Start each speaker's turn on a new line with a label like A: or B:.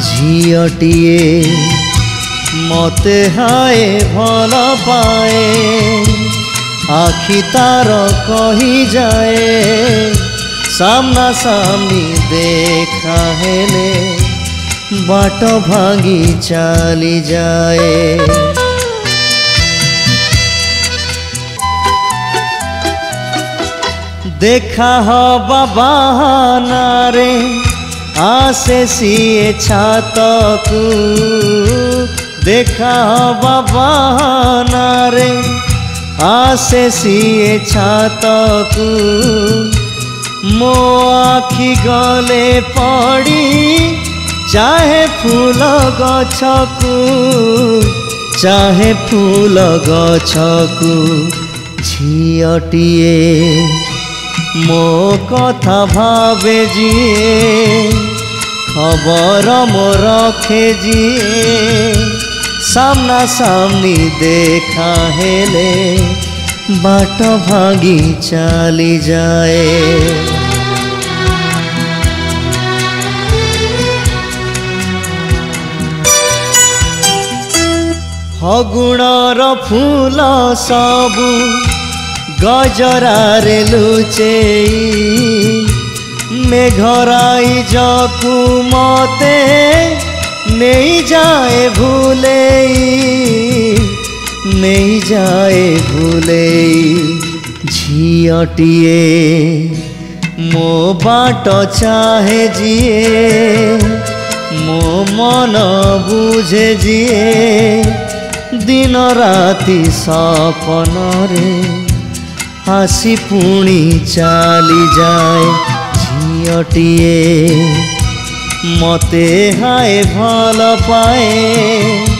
A: झीटिए मते हाय भल पाए आखि तार कही जाए सामना सामनी देखा हेले बाट भांगी चली जाए। देखा हवा बहाना रे आसे सीए छातकू देखा हवा बहाना रे आसे सीए छातकू मो आखि गले पड़ी चाहे फूल गछकू चाहे फूल गछकू झीटिए मो कथा भावे जिए खबर मो रखे जिए सामना सामनी देखा हेले बाट भांगी चली जाए। फगुणर फूल सबू गजरारे लुचेई मेघराई जकू मते नहीं जाए भूलेई नहीं जाए भूलेई झीटिए मो बाट चाहे जिए मो मन बुझे जिए दिन राति सपन रे आसी पुणी चली जाए झीटिए मते हाय भल पाए